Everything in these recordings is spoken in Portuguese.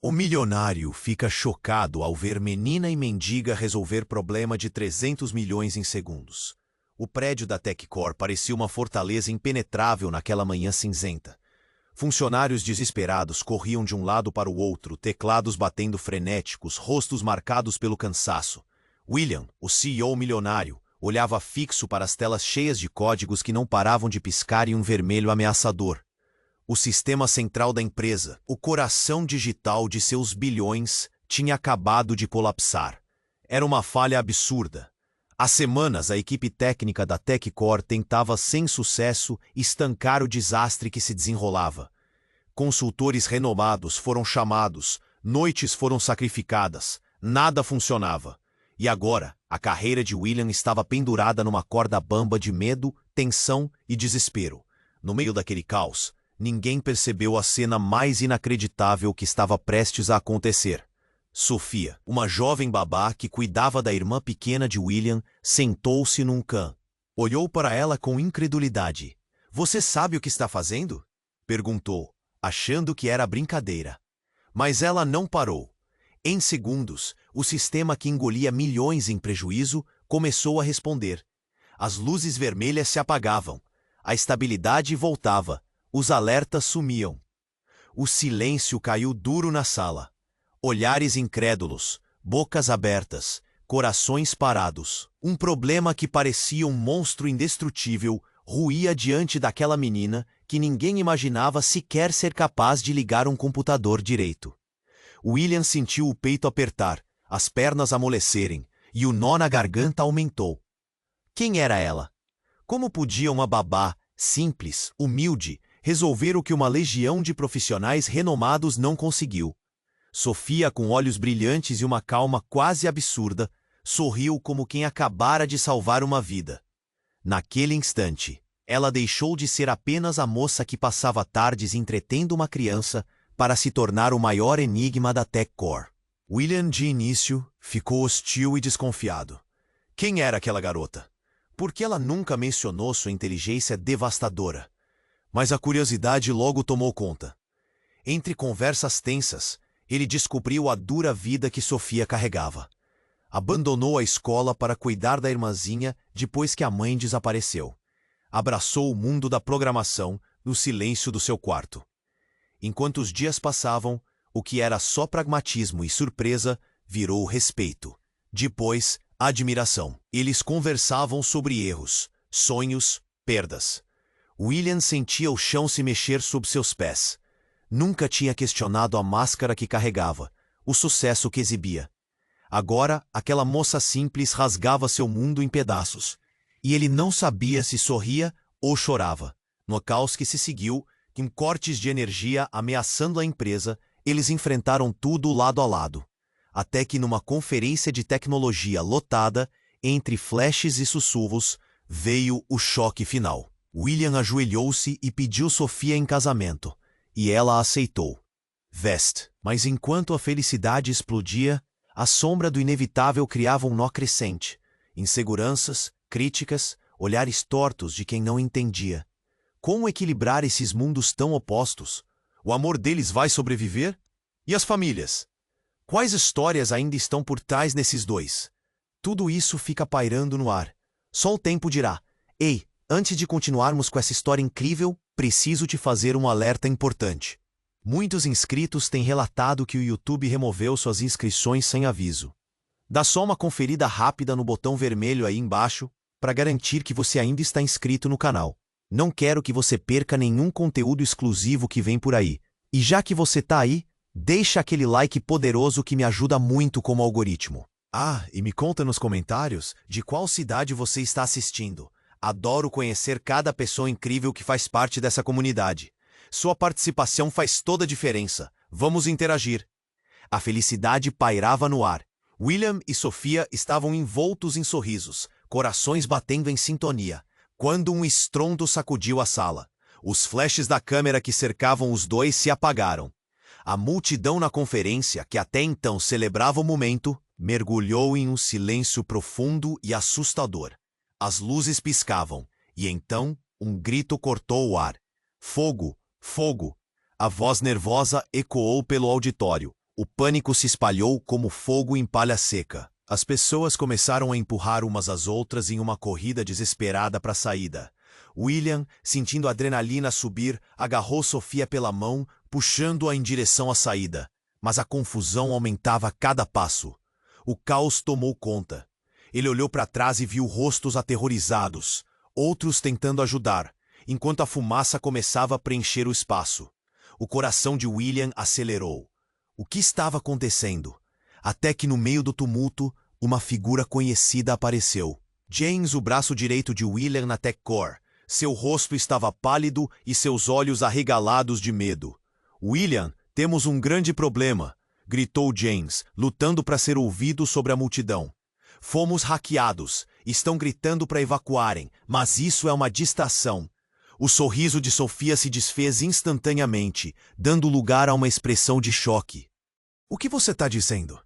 O milionário fica chocado ao ver menina e mendiga resolver problema de 300 milhões em segundos. O prédio da TechCore parecia uma fortaleza impenetrável naquela manhã cinzenta. Funcionários desesperados corriam de um lado para o outro, teclados batendo frenéticos, rostos marcados pelo cansaço. William, o CEO milionário, olhava fixo para as telas cheias de códigos que não paravam de piscar em um vermelho ameaçador. O sistema central da empresa, o coração digital de seus bilhões, tinha acabado de colapsar. Era uma falha absurda. Há semanas, a equipe técnica da TechCore tentava sem sucesso estancar o desastre que se desenrolava. Consultores renomados foram chamados, noites foram sacrificadas, nada funcionava. E agora, a carreira de William estava pendurada numa corda bamba de medo, tensão e desespero. No meio daquele caos, ninguém percebeu a cena mais inacreditável que estava prestes a acontecer. Sofia, uma jovem babá que cuidava da irmã pequena de William, sentou-se num canto. Olhou para ela com incredulidade. "Você sabe o que está fazendo?" perguntou, achando que era brincadeira. Mas ela não parou. Em segundos, o sistema que engolia milhões em prejuízo começou a responder. As luzes vermelhas se apagavam. A estabilidade voltava. Os alertas sumiam. O silêncio caiu duro na sala. Olhares incrédulos, bocas abertas, corações parados. Um problema que parecia um monstro indestrutível ruía diante daquela menina que ninguém imaginava sequer ser capaz de ligar um computador direito. William sentiu o peito apertar, as pernas amolecerem, e o nó na garganta aumentou. Quem era ela? Como podia uma babá, simples, humilde, resolver o que uma legião de profissionais renomados não conseguiu? Sofia, com olhos brilhantes e uma calma quase absurda, sorriu como quem acabara de salvar uma vida. Naquele instante, ela deixou de ser apenas a moça que passava tardes entretendo uma criança para se tornar o maior enigma da TechCore. William, de início, ficou hostil e desconfiado. Quem era aquela garota? Por que ela nunca mencionou sua inteligência devastadora? Mas a curiosidade logo tomou conta. Entre conversas tensas, ele descobriu a dura vida que Sofia carregava. Abandonou a escola para cuidar da irmãzinha depois que a mãe desapareceu. Abraçou o mundo da programação no silêncio do seu quarto. Enquanto os dias passavam, o que era só pragmatismo e surpresa virou respeito. Depois, admiração. Eles conversavam sobre erros, sonhos, perdas. William sentia o chão se mexer sob seus pés. Nunca tinha questionado a máscara que carregava, o sucesso que exibia. Agora, aquela moça simples rasgava seu mundo em pedaços. E ele não sabia se sorria ou chorava. No caos que se seguiu, com cortes de energia ameaçando a empresa, eles enfrentaram tudo lado a lado. Até que numa conferência de tecnologia lotada, entre flashes e sussurros, veio o choque final. William ajoelhou-se e pediu Sofia em casamento. E ela aceitou. Vest. Mas enquanto a felicidade explodia, a sombra do inevitável criava um nó crescente. Inseguranças, críticas, olhares tortos de quem não entendia. Como equilibrar esses mundos tão opostos? O amor deles vai sobreviver? E as famílias? Quais histórias ainda estão por trás desses dois? Tudo isso fica pairando no ar. Só o tempo dirá. Ei, antes de continuarmos com essa história incrível, preciso te fazer um alerta importante. Muitos inscritos têm relatado que o YouTube removeu suas inscrições sem aviso. Dá só uma conferida rápida no botão vermelho aí embaixo para garantir que você ainda está inscrito no canal. Não quero que você perca nenhum conteúdo exclusivo que vem por aí. E já que você tá aí, deixa aquele like poderoso que me ajuda muito como algoritmo. Ah, e me conta nos comentários de qual cidade você está assistindo. Adoro conhecer cada pessoa incrível que faz parte dessa comunidade. Sua participação faz toda a diferença. Vamos interagir. A felicidade pairava no ar. William e Sofia estavam envoltos em sorrisos, corações batendo em sintonia, quando um estrondo sacudiu a sala. Os flashes da câmera que cercavam os dois se apagaram. A multidão na conferência, que até então celebrava o momento, mergulhou em um silêncio profundo e assustador. As luzes piscavam, e então um grito cortou o ar. Fogo! Fogo! A voz nervosa ecoou pelo auditório. O pânico se espalhou como fogo em palha seca. As pessoas começaram a empurrar umas às outras em uma corrida desesperada para a saída. William, sentindo a adrenalina subir, agarrou Sofia pela mão, puxando-a em direção à saída. Mas a confusão aumentava a cada passo. O caos tomou conta. Ele olhou para trás e viu rostos aterrorizados, outros tentando ajudar, enquanto a fumaça começava a preencher o espaço. O coração de William acelerou. O que estava acontecendo? Até que no meio do tumulto, uma figura conhecida apareceu. James, o braço direito de William na TechCore. Seu rosto estava pálido e seus olhos arregalados de medo. "William, temos um grande problema", gritou James, lutando para ser ouvido sobre a multidão. "Fomos hackeados. Estão gritando para evacuarem, mas isso é uma distração." O sorriso de Sofia se desfez instantaneamente, dando lugar a uma expressão de choque. "O que você está dizendo?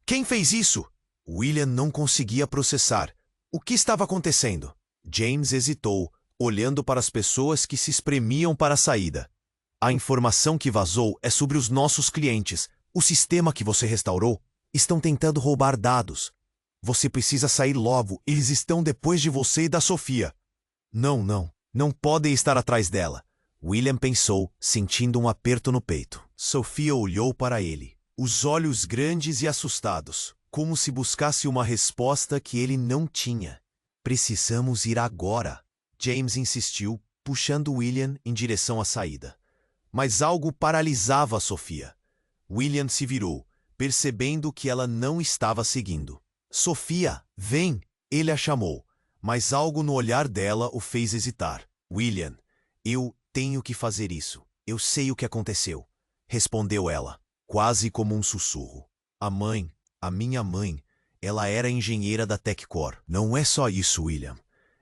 Quem fez isso?" William não conseguia processar. O que estava acontecendo? James hesitou, olhando para as pessoas que se espremiam para a saída. "A informação que vazou é sobre os nossos clientes. O sistema que você restaurou. Estão tentando roubar dados. Você precisa sair logo. Eles estão depois de você e da Sofia." Não podem estar atrás dela." William pensou, sentindo um aperto no peito. Sofia olhou para ele, os olhos grandes e assustados, como se buscasse uma resposta que ele não tinha. "Precisamos ir agora." James insistiu, puxando William em direção à saída. Mas algo paralisava Sofia. William se virou, percebendo que ela não estava seguindo. "Sofia, vem!" Ele a chamou, mas algo no olhar dela o fez hesitar. "William, eu tenho que fazer isso. Eu sei o que aconteceu", respondeu ela, quase como um sussurro. A minha mãe, ela era engenheira da TechCore." "Não é só isso, William.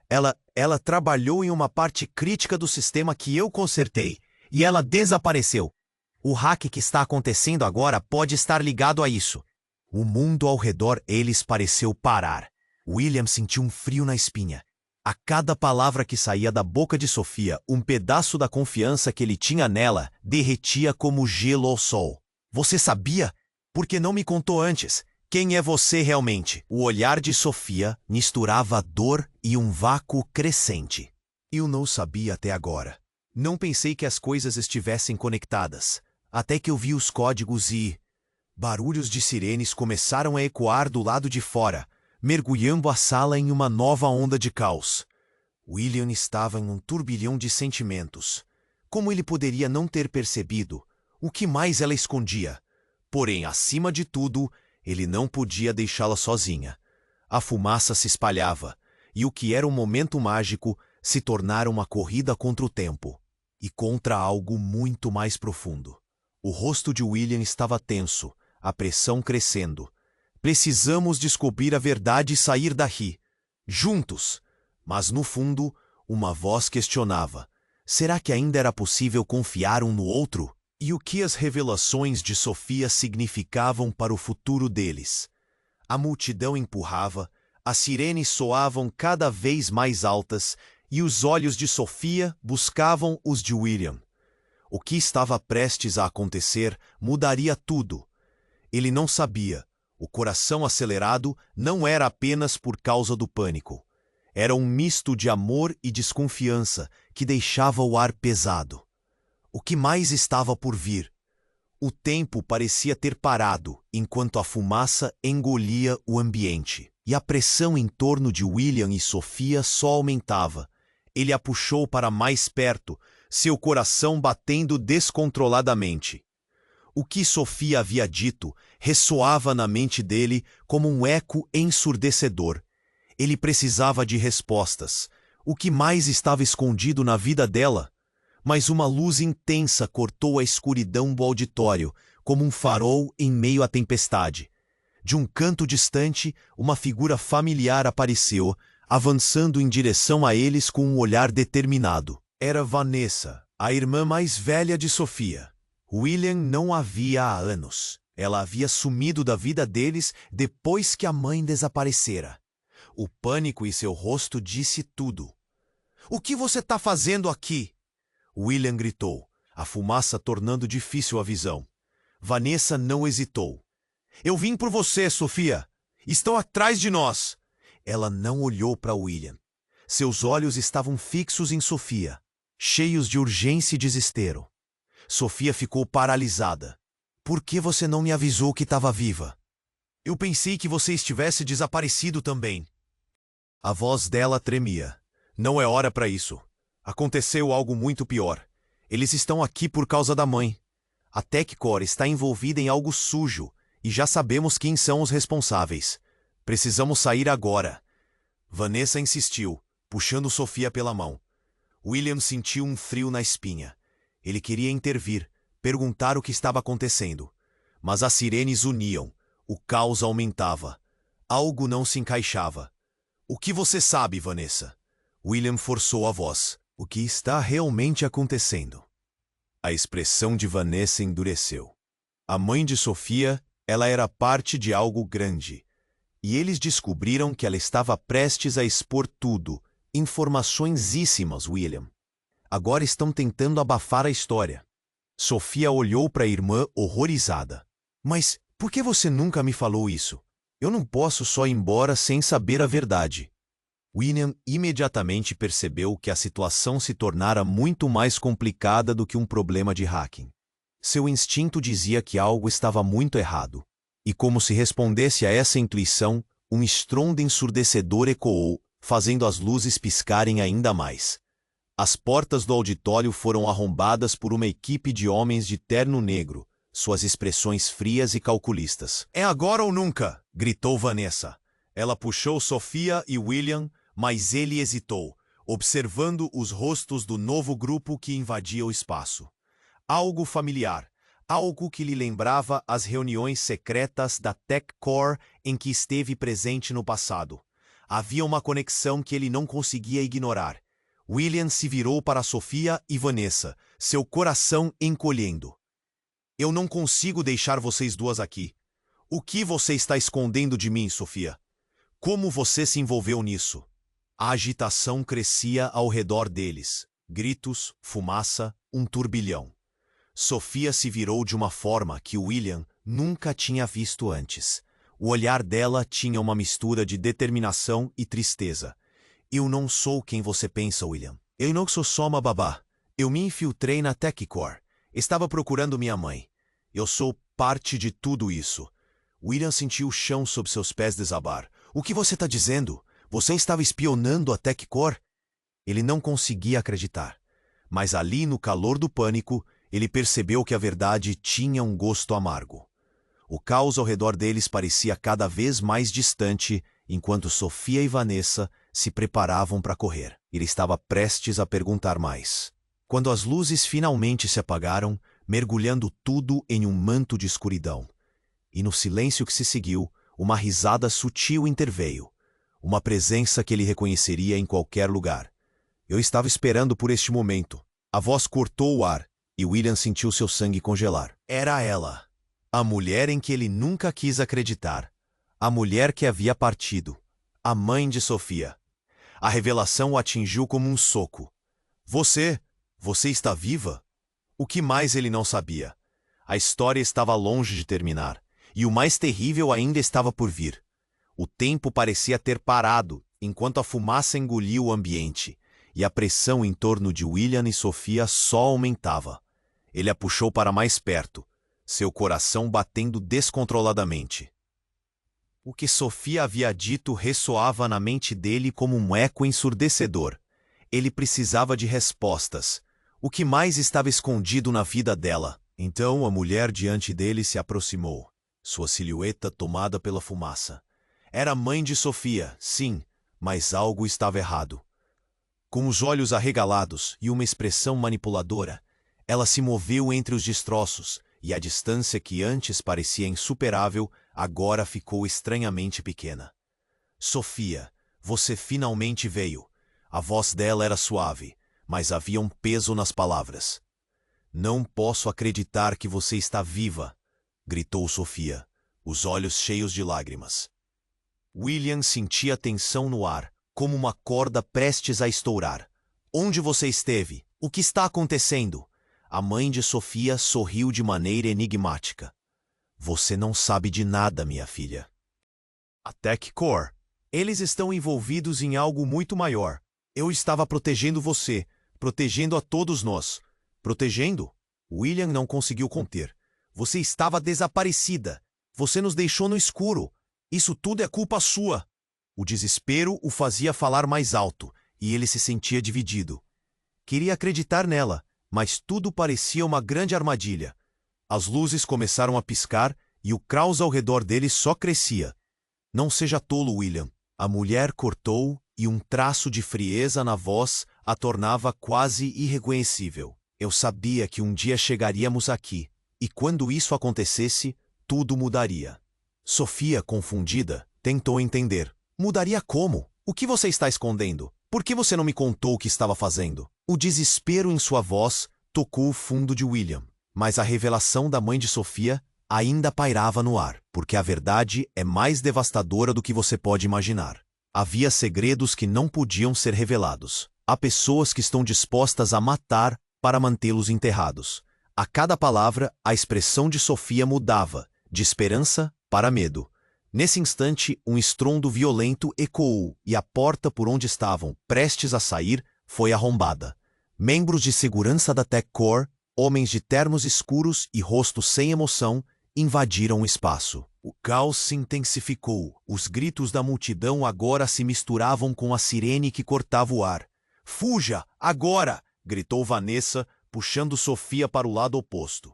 Ela trabalhou em uma parte crítica do sistema que eu consertei, e ela desapareceu. O hack que está acontecendo agora pode estar ligado a isso." O mundo ao redor deles pareceu parar. William sentiu um frio na espinha. A cada palavra que saía da boca de Sofia, um pedaço da confiança que ele tinha nela derretia como gelo ao sol. "Você sabia? Por que não me contou antes? Quem é você realmente?" O olhar de Sofia misturava dor e um vácuo crescente. "Eu não sabia até agora. Não pensei que as coisas estivessem conectadas. Até que eu vi os códigos e..." Barulhos de sirenes começaram a ecoar do lado de fora, mergulhando a sala em uma nova onda de caos. William estava em um turbilhão de sentimentos. Como ele poderia não ter percebido? O que mais ela escondia? Porém, acima de tudo, ele não podia deixá-la sozinha. A fumaça se espalhava, e o que era um momento mágico se tornara uma corrida contra o tempo. E contra algo muito mais profundo. O rosto de William estava tenso, a pressão crescendo. "Precisamos descobrir a verdade e sair daqui. Juntos." Mas no fundo, uma voz questionava. Será que ainda era possível confiar um no outro? E o que as revelações de Sofia significavam para o futuro deles? A multidão empurrava, as sirenes soavam cada vez mais altas e os olhos de Sofia buscavam os de William. O que estava prestes a acontecer mudaria tudo. Ele não sabia. O coração acelerado não era apenas por causa do pânico. Era um misto de amor e desconfiança que deixava o ar pesado. O que mais estava por vir? O tempo parecia ter parado, enquanto a fumaça engolia o ambiente. E a pressão em torno de William e Sofia só aumentava. Ele a puxou para mais perto, seu coração batendo descontroladamente. O que Sofia havia dito ressoava na mente dele como um eco ensurdecedor. Ele precisava de respostas. O que mais estava escondido na vida dela? Mas uma luz intensa cortou a escuridão do auditório, como um farol em meio à tempestade. De um canto distante, uma figura familiar apareceu, avançando em direção a eles com um olhar determinado. Era Vanessa, a irmã mais velha de Sofia. William não a via há anos. Ela havia sumido da vida deles depois que a mãe desaparecera. O pânico em seu rosto disse tudo. "O que você está fazendo aqui?" William gritou, a fumaça tornando difícil a visão. Vanessa não hesitou. Eu vim por você, Sofia. Estão atrás de nós. Ela não olhou para William. Seus olhos estavam fixos em Sofia, cheios de urgência e desespero. Sofia ficou paralisada. Por que você não me avisou que estava viva? Eu pensei que você estivesse desaparecido também. A voz dela tremia. Não é hora para isso. Aconteceu algo muito pior. Eles estão aqui por causa da mãe. A TechCore está envolvida em algo sujo e já sabemos quem são os responsáveis. Precisamos sair agora. Vanessa insistiu, puxando Sofia pela mão. William sentiu um frio na espinha. Ele queria intervir, perguntar o que estava acontecendo. Mas as sirenes uniam. O caos aumentava. Algo não se encaixava. O que você sabe, Vanessa? William forçou a voz. O que está realmente acontecendo? A expressão de Vanessa endureceu. A mãe de Sofia, ela era parte de algo grande. E eles descobriram que ela estava prestes a expor tudo. Informaçõesíssimas, William. Agora estão tentando abafar a história. Sofia olhou para a irmã horrorizada. Mas por que você nunca me falou isso? Eu não posso só ir embora sem saber a verdade. William imediatamente percebeu que a situação se tornara muito mais complicada do que um problema de hacking. Seu instinto dizia que algo estava muito errado. E como se respondesse a essa intuição, um estrondo ensurdecedor ecoou, fazendo as luzes piscarem ainda mais. As portas do auditório foram arrombadas por uma equipe de homens de terno negro, suas expressões frias e calculistas. É agora ou nunca! Gritou Vanessa. Ela puxou Sofia e William, mas ele hesitou, observando os rostos do novo grupo que invadia o espaço. Algo familiar, algo que lhe lembrava as reuniões secretas da TechCore em que esteve presente no passado. Havia uma conexão que ele não conseguia ignorar. William se virou para Sofia e Vanessa, seu coração encolhendo. Eu não consigo deixar vocês duas aqui. O que você está escondendo de mim, Sofia? Como você se envolveu nisso? A agitação crescia ao redor deles. Gritos, fumaça, um turbilhão. Sofia se virou de uma forma que William nunca tinha visto antes. O olhar dela tinha uma mistura de determinação e tristeza. Eu não sou quem você pensa, William. Eu não sou só uma babá. Eu me infiltrei na TechCore. Estava procurando minha mãe. Eu sou parte de tudo isso. William sentiu o chão sob seus pés desabar. O que você está dizendo? Você estava espionando a TechCore? Ele não conseguia acreditar. Mas ali, no calor do pânico, ele percebeu que a verdade tinha um gosto amargo. O caos ao redor deles parecia cada vez mais distante, enquanto Sofia e Vanessa se preparavam para correr. Ele estava prestes a perguntar mais. Quando as luzes finalmente se apagaram, mergulhando tudo em um manto de escuridão. E no silêncio que se seguiu, uma risada sutil interveio. Uma presença que ele reconheceria em qualquer lugar. Eu estava esperando por este momento. A voz cortou o ar, e William sentiu seu sangue congelar. Era ela. A mulher em que ele nunca quis acreditar. A mulher que havia partido. A mãe de Sofia. A revelação o atingiu como um soco. Você está viva? O que mais ele não sabia? A história estava longe de terminar, e o mais terrível ainda estava por vir. O tempo parecia ter parado, enquanto a fumaça engoliu o ambiente, e a pressão em torno de William e Sofia só aumentava. Ele a puxou para mais perto, seu coração batendo descontroladamente. O que Sofia havia dito ressoava na mente dele como um eco ensurdecedor. Ele precisava de respostas. O que mais estava escondido na vida dela? Então a mulher diante dele se aproximou, sua silhueta tomada pela fumaça. Era a mãe de Sofia, sim, mas algo estava errado. Com os olhos arregalados e uma expressão manipuladora, ela se moveu entre os destroços, e a distância que antes parecia insuperável, agora ficou estranhamente pequena. Sofia, você finalmente veio. A voz dela era suave, mas havia um peso nas palavras. Não posso acreditar que você está viva, gritou Sofia, os olhos cheios de lágrimas. William sentia tensão no ar, como uma corda prestes a estourar. Onde você esteve? O que está acontecendo? A mãe de Sofia sorriu de maneira enigmática. Você não sabe de nada, minha filha. A TechCore. Eles estão envolvidos em algo muito maior. Eu estava protegendo você, protegendo a todos nós. Protegendo? William não conseguiu conter. Você estava desaparecida. Você nos deixou no escuro. Isso tudo é culpa sua. O desespero o fazia falar mais alto, e ele se sentia dividido. Queria acreditar nela, mas tudo parecia uma grande armadilha. As luzes começaram a piscar e o caos ao redor dele só crescia. Não seja tolo, William. A mulher cortou e um traço de frieza na voz a tornava quase irreconhecível. Eu sabia que um dia chegaríamos aqui, e quando isso acontecesse, tudo mudaria. Sofia, confundida, tentou entender. Mudaria como? O que você está escondendo? Por que você não me contou o que estava fazendo? O desespero em sua voz tocou o fundo de William, mas a revelação da mãe de Sofia ainda pairava no ar, porque a verdade é mais devastadora do que você pode imaginar. Havia segredos que não podiam ser revelados. Há pessoas que estão dispostas a matar para mantê-los enterrados. A cada palavra, a expressão de Sofia mudava, de esperança para medo. Nesse instante, um estrondo violento ecoou e a porta por onde estavam, prestes a sair, foi arrombada. Membros de segurança da TechCore, homens de ternos escuros e rostos sem emoção, invadiram o espaço. O caos se intensificou. Os gritos da multidão agora se misturavam com a sirene que cortava o ar. "Fuja, agora!" gritou Vanessa, puxando Sofia para o lado oposto.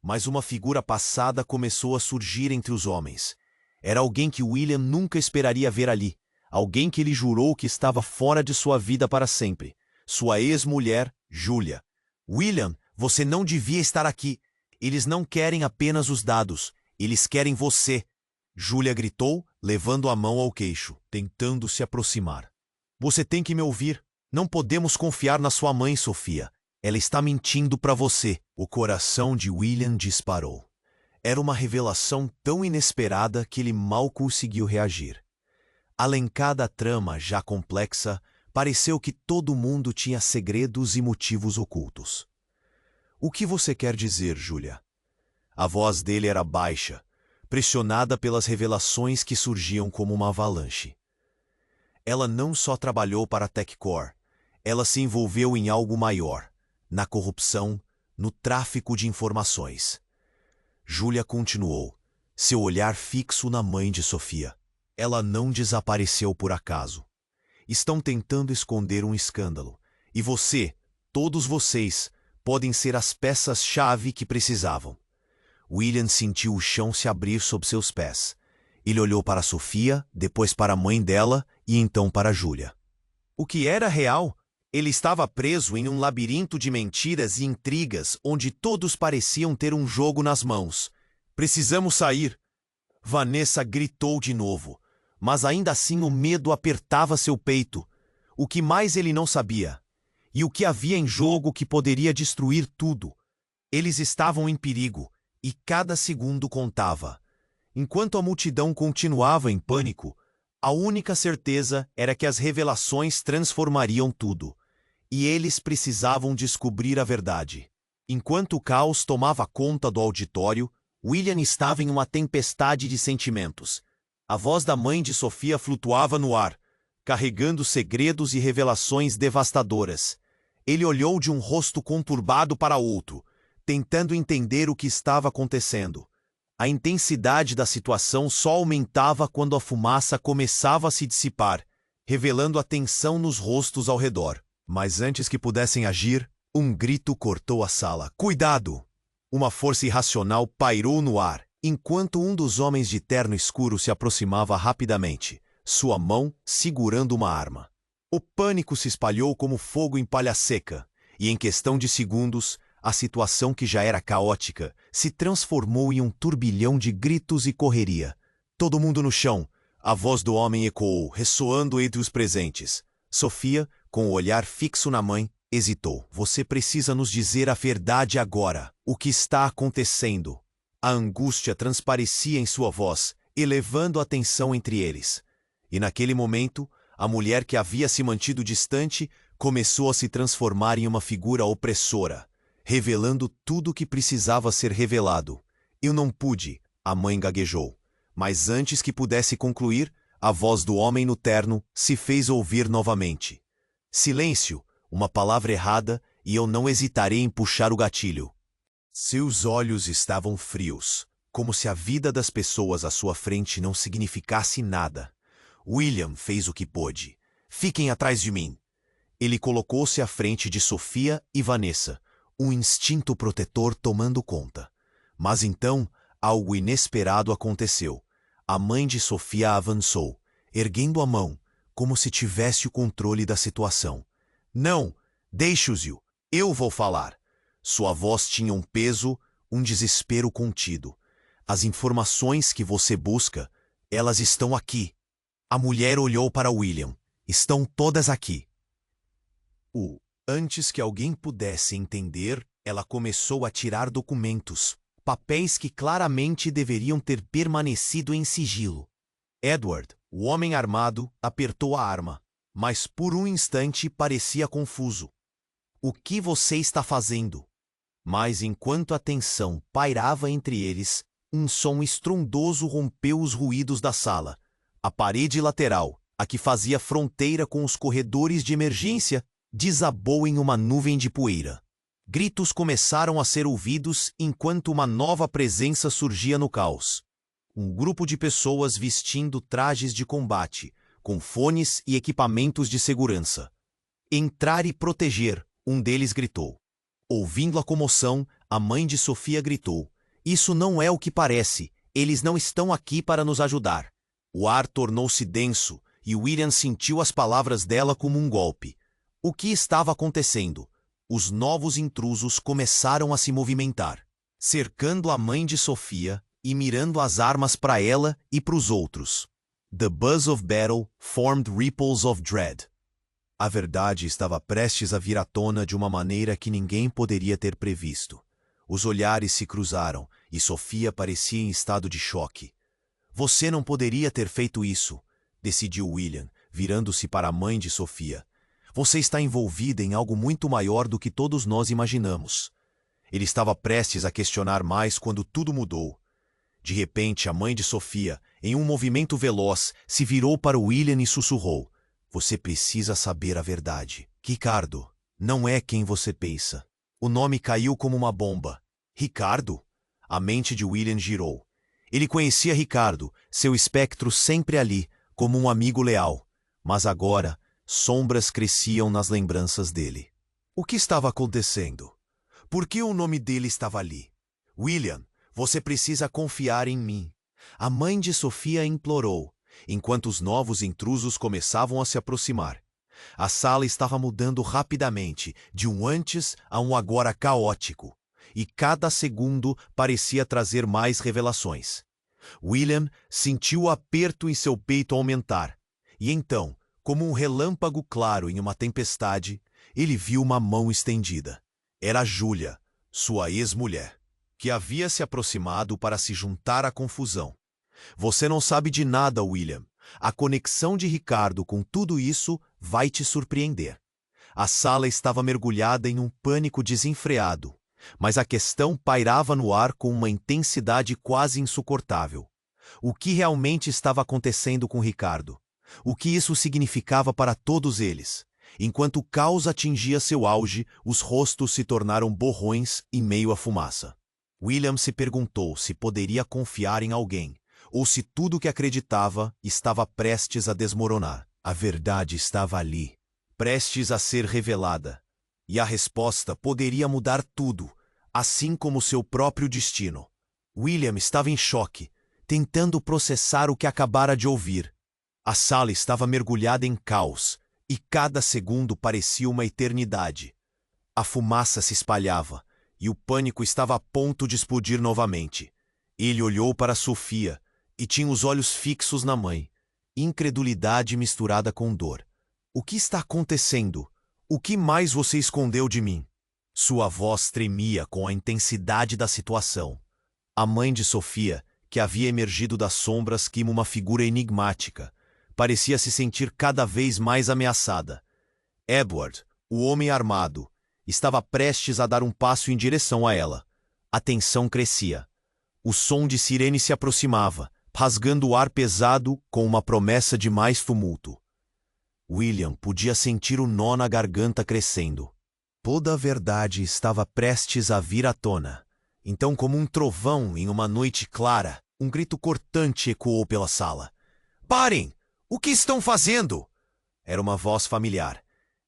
Mas uma figura passada começou a surgir entre os homens. Era alguém que William nunca esperaria ver ali. Alguém que ele jurou que estava fora de sua vida para sempre. Sua ex-mulher, Julia. "William, você não devia estar aqui. Eles não querem apenas os dados. Eles querem você." Julia gritou, levando a mão ao queixo, tentando se aproximar. "Você tem que me ouvir. Não podemos confiar na sua mãe, Sofia. Ela está mentindo para você." O coração de William disparou. Era uma revelação tão inesperada que ele mal conseguiu reagir. Alencada a trama já complexa, pareceu que todo mundo tinha segredos e motivos ocultos. "O que você quer dizer, Julia?" A voz dele era baixa, pressionada pelas revelações que surgiam como uma avalanche. Ela não só trabalhou para a TechCore, ela se envolveu em algo maior, na corrupção, no tráfico de informações. Julia continuou, seu olhar fixo na mãe de Sofia. "Ela não desapareceu por acaso. Estão tentando esconder um escândalo. E você, todos vocês, podem ser as peças-chave que precisavam." William sentiu o chão se abrir sob seus pés. Ele olhou para Sofia, depois para a mãe dela e então para Julia. O que era real? Ele estava preso em um labirinto de mentiras e intrigas onde todos pareciam ter um jogo nas mãos. "Precisamos sair!" Vanessa gritou de novo, mas ainda assim o medo apertava seu peito. O que mais ele não sabia? E o que havia em jogo que poderia destruir tudo? Eles estavam em perigo, e cada segundo contava. Enquanto a multidão continuava em pânico, a única certeza era que as revelações transformariam tudo. E eles precisavam descobrir a verdade. Enquanto o caos tomava conta do auditório, William estava em uma tempestade de sentimentos. A voz da mãe de Sofia flutuava no ar, carregando segredos e revelações devastadoras. Ele olhou de um rosto conturbado para outro, tentando entender o que estava acontecendo. A intensidade da situação só aumentava quando a fumaça começava a se dissipar, revelando a tensão nos rostos ao redor. Mas antes que pudessem agir, um grito cortou a sala. "Cuidado!" Uma força irracional pairou no ar, enquanto um dos homens de terno escuro se aproximava rapidamente, sua mão segurando uma arma. O pânico se espalhou como fogo em palha seca, e em questão de segundos, a situação que já era caótica se transformou em um turbilhão de gritos e correria. "Todo mundo no chão!" A voz do homem ecoou, ressoando entre os presentes. Sofia, com o olhar fixo na mãe, hesitou. "Você precisa nos dizer a verdade agora. O que está acontecendo?" A angústia transparecia em sua voz, elevando a tensão entre eles. E naquele momento, a mulher que havia se mantido distante começou a se transformar em uma figura opressora. revelando tudo o que precisava ser revelado. Eu não pude, a mãe gaguejou. Mas antes que pudesse concluir, a voz do homem no terno se fez ouvir novamente. Silêncio, uma palavra errada, e eu não hesitarei em puxar o gatilho. Seus olhos estavam frios, como se a vida das pessoas à sua frente não significasse nada. William fez o que pôde. Fiquem atrás de mim. Ele colocou-se à frente de Sofia e Vanessa, um instinto protetor tomando conta. Mas então, algo inesperado aconteceu. A mãe de Sofia avançou, erguendo a mão, como se tivesse o controle da situação. Não, deixe-os-o, eu vou falar. Sua voz tinha um peso, um desespero contido. As informações que você busca, elas estão aqui. A mulher olhou para William. Estão todas aqui. Antes que alguém pudesse entender, ela começou a tirar documentos, papéis que claramente deveriam ter permanecido em sigilo. Edward, o homem armado, apertou a arma, mas por um instante parecia confuso. O que você está fazendo? Mas enquanto a tensão pairava entre eles, um som estrondoso rompeu os ruídos da sala. A parede lateral, a que fazia fronteira com os corredores de emergência, desabou em uma nuvem de poeira. Gritos começaram a ser ouvidos enquanto uma nova presença surgia no caos. Um grupo de pessoas vestindo trajes de combate, com fones e equipamentos de segurança. Entrar e proteger, um deles gritou. Ouvindo a comoção, a mãe de Sofia gritou. Isso não é o que parece. Eles não estão aqui para nos ajudar. O ar tornou-se denso e William sentiu as palavras dela como um golpe. O que estava acontecendo? Os novos intrusos começaram a se movimentar, cercando a mãe de Sofia e mirando as armas para ela e para os outros. The buzz of battle formed ripples of dread. A verdade estava prestes a vir à tona de uma maneira que ninguém poderia ter previsto. Os olhares se cruzaram e Sofia parecia em estado de choque. Você não poderia ter feito isso, decidiu William, virando-se para a mãe de Sofia. Você está envolvida em algo muito maior do que todos nós imaginamos. Ele estava prestes a questionar mais quando tudo mudou. De repente, a mãe de Sofia, em um movimento veloz, se virou para William e sussurrou. Você precisa saber a verdade. Ricardo não é quem você pensa. O nome caiu como uma bomba. Ricardo? A mente de William girou. Ele conhecia Ricardo, seu espectro sempre ali, como um amigo leal. Mas agora, sombras cresciam nas lembranças dele. O que estava acontecendo? Por que o nome dele estava ali? William, você precisa confiar em mim. A mãe de Sofia implorou, enquanto os novos intrusos começavam a se aproximar. A sala estava mudando rapidamente, de um antes a um agora caótico, e cada segundo parecia trazer mais revelações. William sentiu o aperto em seu peito aumentar, e então, como um relâmpago claro em uma tempestade, ele viu uma mão estendida. Era Júlia, sua ex-mulher, que havia se aproximado para se juntar à confusão. Você não sabe de nada, William. A conexão de Ricardo com tudo isso vai te surpreender. A sala estava mergulhada em um pânico desenfreado, mas a questão pairava no ar com uma intensidade quase insuportável. O que realmente estava acontecendo com Ricardo? O que isso significava para todos eles? Enquanto o caos atingia seu auge, os rostos se tornaram borrões em meio à fumaça. William se perguntou se poderia confiar em alguém, ou se tudo que acreditava estava prestes a desmoronar. A verdade estava ali, prestes a ser revelada, e a resposta poderia mudar tudo, assim como seu próprio destino. William estava em choque, tentando processar o que acabara de ouvir. A sala estava mergulhada em caos, e cada segundo parecia uma eternidade. A fumaça se espalhava, e o pânico estava a ponto de explodir novamente. Ele olhou para Sofia, e tinha os olhos fixos na mãe, incredulidade misturada com dor. O que está acontecendo? O que mais você escondeu de mim? Sua voz tremia com a intensidade da situação. A mãe de Sofia, que havia emergido das sombras como uma figura enigmática, parecia se sentir cada vez mais ameaçada. Edward, o homem armado, estava prestes a dar um passo em direção a ela. A tensão crescia. O som de sirene se aproximava, rasgando o ar pesado com uma promessa de mais tumulto. William podia sentir o nó na garganta crescendo. Toda a verdade estava prestes a vir à tona. Então, como um trovão em uma noite clara, um grito cortante ecoou pela sala. "Parem! O que estão fazendo?" Era uma voz familiar.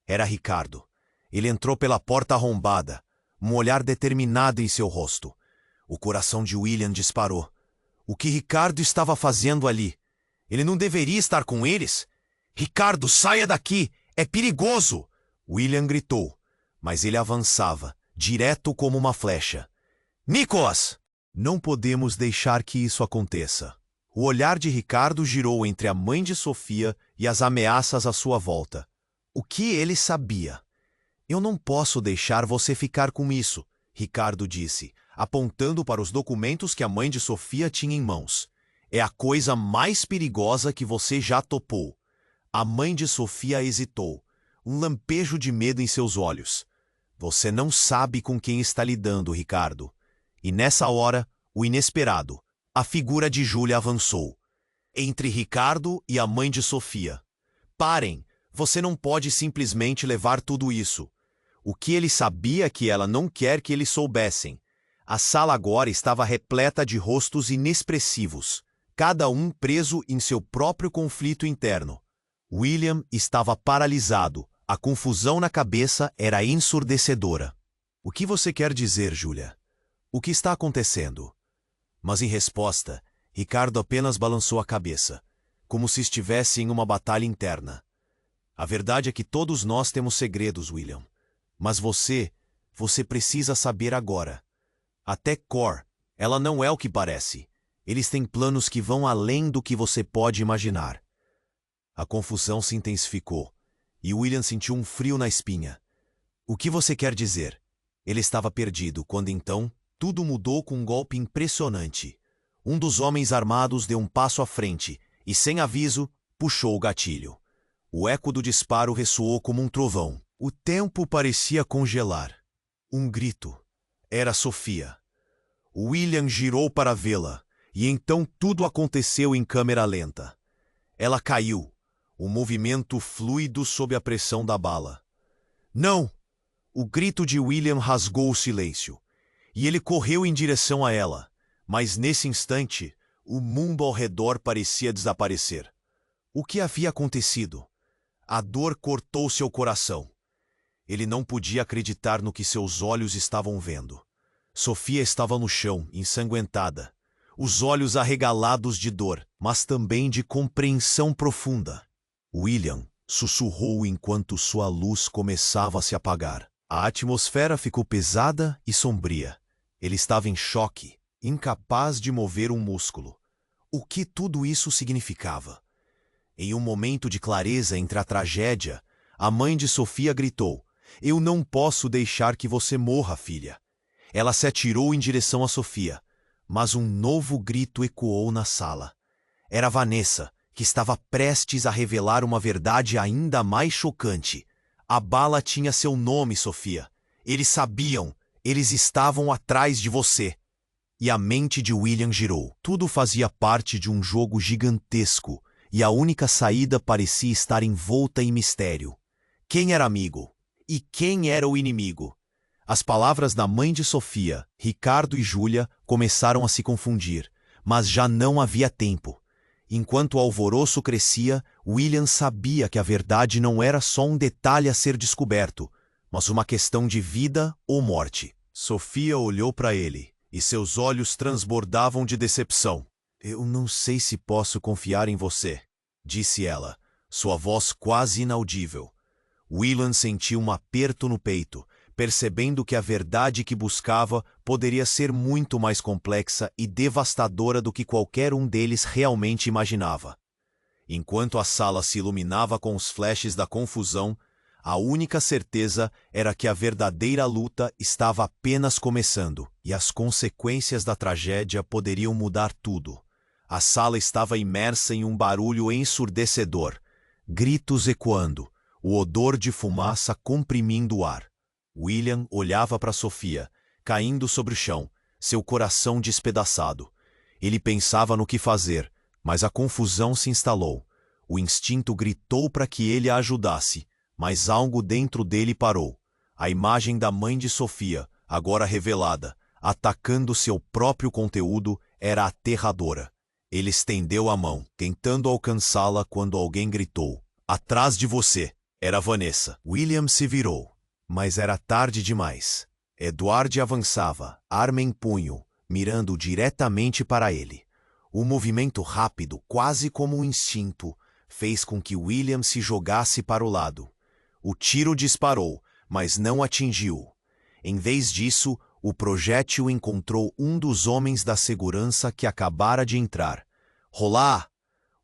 Era Ricardo. Ele entrou pela porta arrombada, um olhar determinado em seu rosto. O coração de William disparou. O que Ricardo estava fazendo ali? Ele não deveria estar com eles? "Ricardo, saia daqui! É perigoso!" William gritou, mas ele avançava, direto como uma flecha. "Nicholas! Não podemos deixar que isso aconteça." O olhar de Ricardo girou entre a mãe de Sofia e as ameaças à sua volta. O que ele sabia? "Eu não posso deixar você ficar com isso", Ricardo disse, apontando para os documentos que a mãe de Sofia tinha em mãos. "É a coisa mais perigosa que você já topou." A mãe de Sofia hesitou, um lampejo de medo em seus olhos. "Você não sabe com quem está lidando, Ricardo." E nessa hora, o inesperado, a figura de Júlia avançou. Entre Ricardo e a mãe de Sofia. "Parem! Você não pode simplesmente levar tudo isso." O que ele sabia que ela não quer que eles soubessem. A sala agora estava repleta de rostos inexpressivos, cada um preso em seu próprio conflito interno. William estava paralisado. A confusão na cabeça era ensurdecedora. "O que você quer dizer, Júlia? O que está acontecendo?" Mas em resposta, Ricardo apenas balançou a cabeça, como se estivesse em uma batalha interna. "A verdade é que todos nós temos segredos, William. Mas você precisa saber agora. Até Cor, ela não é o que parece. Eles têm planos que vão além do que você pode imaginar." A confusão se intensificou, e William sentiu um frio na espinha. "O que você quer dizer?" Ele estava perdido quando então tudo mudou com um golpe impressionante. Um dos homens armados deu um passo à frente e, sem aviso, puxou o gatilho. O eco do disparo ressoou como um trovão. O tempo parecia congelar. Um grito. Era Sofia. William girou para vê-la, e então tudo aconteceu em câmera lenta. Ela caiu, o movimento fluido sob a pressão da bala. "Não!" O grito de William rasgou o silêncio, e ele correu em direção a ela, mas nesse instante, o mundo ao redor parecia desaparecer. O que havia acontecido? A dor cortou seu coração. Ele não podia acreditar no que seus olhos estavam vendo. Sofia estava no chão, ensanguentada, os olhos arregalados de dor, mas também de compreensão profunda. William sussurrou enquanto sua luz começava a se apagar. A atmosfera ficou pesada e sombria. Ele estava em choque, incapaz de mover um músculo. O que tudo isso significava? Em um momento de clareza entre a tragédia, a mãe de Sofia gritou: "Eu não posso deixar que você morra, filha." Ela se atirou em direção a Sofia, mas um novo grito ecoou na sala. Era Vanessa, que estava prestes a revelar uma verdade ainda mais chocante. "A bala tinha seu nome, Sofia. Eles sabiam. Eles estavam atrás de você." E a mente de William girou. Tudo fazia parte de um jogo gigantesco, e a única saída parecia estar envolta em mistério. Quem era amigo? E quem era o inimigo? As palavras da mãe de Sofia, Ricardo e Júlia começaram a se confundir, mas já não havia tempo. Enquanto o alvoroço crescia, William sabia que a verdade não era só um detalhe a ser descoberto, mas uma questão de vida ou morte. Sofia olhou para ele, e seus olhos transbordavam de decepção. "Eu não sei se posso confiar em você", disse ela, sua voz quase inaudível. William sentiu um aperto no peito, percebendo que a verdade que buscava poderia ser muito mais complexa e devastadora do que qualquer um deles realmente imaginava. Enquanto a sala se iluminava com os flashes da confusão, a única certeza era que a verdadeira luta estava apenas começando, e as consequências da tragédia poderiam mudar tudo. A sala estava imersa em um barulho ensurdecedor, gritos ecoando, o odor de fumaça comprimindo o ar. William olhava para Sofia, caindo sobre o chão, seu coração despedaçado. Ele pensava no que fazer, mas a confusão se instalou. O instinto gritou para que ele a ajudasse, mas algo dentro dele parou. A imagem da mãe de Sofia, agora revelada, atacando seu próprio conteúdo, era aterradora. Ele estendeu a mão, tentando alcançá-la quando alguém gritou: "Atrás de você!" Era Vanessa. William se virou, mas era tarde demais. Edward avançava, arma em punho, mirando diretamente para ele. O movimento rápido, quase como um instinto, fez com que William se jogasse para o lado. O tiro disparou, mas não atingiu. Em vez disso, o projétil encontrou um dos homens da segurança que acabara de entrar. Rolá!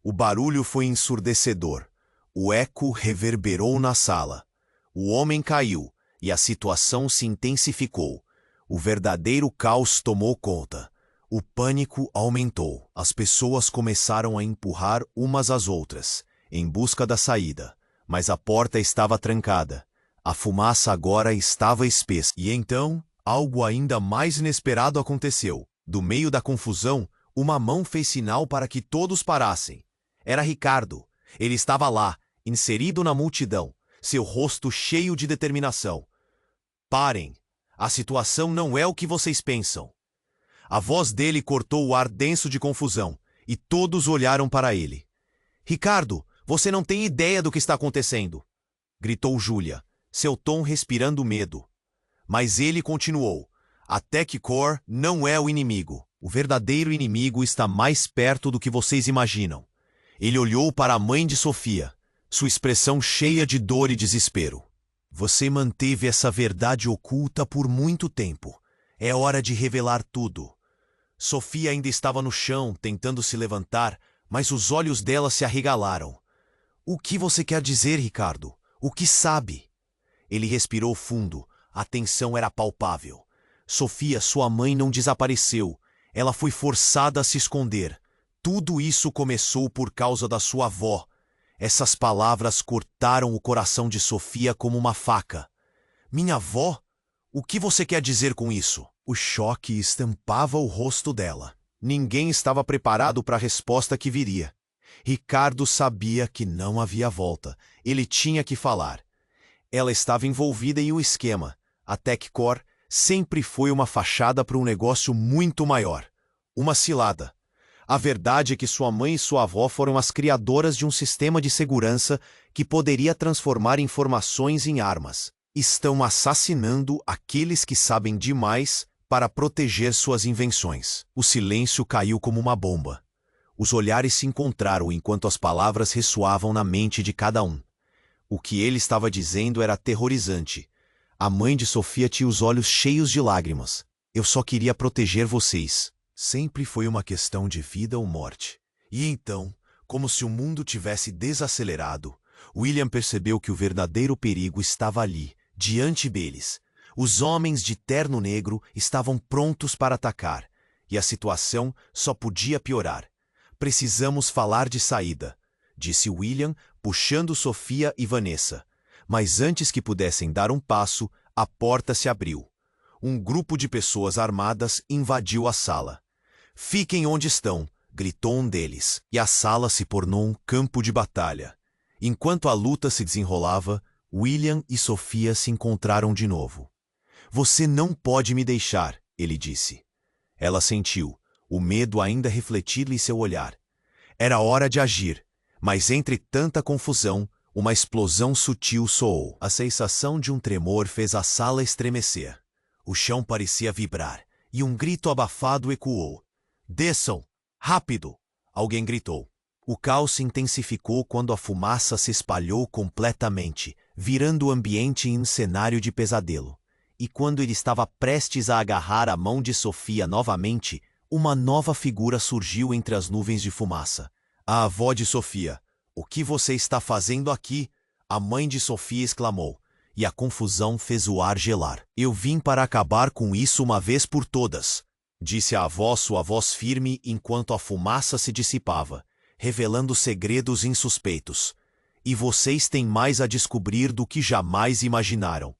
O barulho foi ensurdecedor. O eco reverberou na sala. O homem caiu, e a situação se intensificou. O verdadeiro caos tomou conta. O pânico aumentou. As pessoas começaram a empurrar umas às outras, em busca da saída. Mas a porta estava trancada. A fumaça agora estava espessa. E então, algo ainda mais inesperado aconteceu. Do meio da confusão, uma mão fez sinal para que todos parassem. Era Ricardo. Ele estava lá, inserido na multidão, seu rosto cheio de determinação. "Parem! A situação não é o que vocês pensam." A voz dele cortou o ar denso de confusão, e todos olharam para ele. "Ricardo, você não tem ideia do que está acontecendo!" gritou Júlia, seu tom respirando medo. Mas ele continuou: "A TechCore não é o inimigo. O verdadeiro inimigo está mais perto do que vocês imaginam." Ele olhou para a mãe de Sofia, sua expressão cheia de dor e desespero. "Você manteve essa verdade oculta por muito tempo. É hora de revelar tudo." Sofia ainda estava no chão, tentando se levantar, mas os olhos dela se arregalaram. "O que você quer dizer, Ricardo? O que sabe?" Ele respirou fundo. A tensão era palpável. Sofia, sua mãe, não desapareceu. Ela foi forçada a se esconder. Tudo isso começou por causa da sua avó. Essas palavras cortaram o coração de Sofia como uma faca. "Minha avó? O que você quer dizer com isso?" O choque estampava o rosto dela. Ninguém estava preparado para a resposta que viria. Ricardo sabia que não havia volta. Ele tinha que falar. Ela estava envolvida em um esquema. A TechCore sempre foi uma fachada para um negócio muito maior. Uma cilada. A verdade é que sua mãe e sua avó foram as criadoras de um sistema de segurança que poderia transformar informações em armas. Estão assassinando aqueles que sabem demais para proteger suas invenções. O silêncio caiu como uma bomba. Os olhares se encontraram enquanto as palavras ressoavam na mente de cada um. O que ele estava dizendo era aterrorizante. A mãe de Sofia tinha os olhos cheios de lágrimas. "Eu só queria proteger vocês." Sempre foi uma questão de vida ou morte. E então, como se o mundo tivesse desacelerado, William percebeu que o verdadeiro perigo estava ali, diante deles. Os homens de terno negro estavam prontos para atacar, e a situação só podia piorar. "Precisamos falar de saída", disse William, puxando Sofia e Vanessa. Mas antes que pudessem dar um passo, a porta se abriu. Um grupo de pessoas armadas invadiu a sala. "Fiquem onde estão", gritou um deles, e a sala se tornou um campo de batalha. Enquanto a luta se desenrolava, William e Sofia se encontraram de novo. "Você não pode me deixar", ele disse. Ela sentiu, o medo ainda refletir-lhe seu olhar. Era hora de agir, mas entre tanta confusão, uma explosão sutil soou. A sensação de um tremor fez a sala estremecer. O chão parecia vibrar, e um grito abafado ecoou. "Desçam! Rápido!" alguém gritou. O caos se intensificou quando a fumaça se espalhou completamente, virando o ambiente em um cenário de pesadelo. E quando ele estava prestes a agarrar a mão de Sofia novamente, uma nova figura surgiu entre as nuvens de fumaça. A avó de Sofia. "O que você está fazendo aqui?" a mãe de Sofia exclamou, e a confusão fez o ar gelar. "Eu vim para acabar com isso uma vez por todas", disse a avó, sua voz firme enquanto a fumaça se dissipava, revelando segredos insuspeitos. "E vocês têm mais a descobrir do que jamais imaginaram."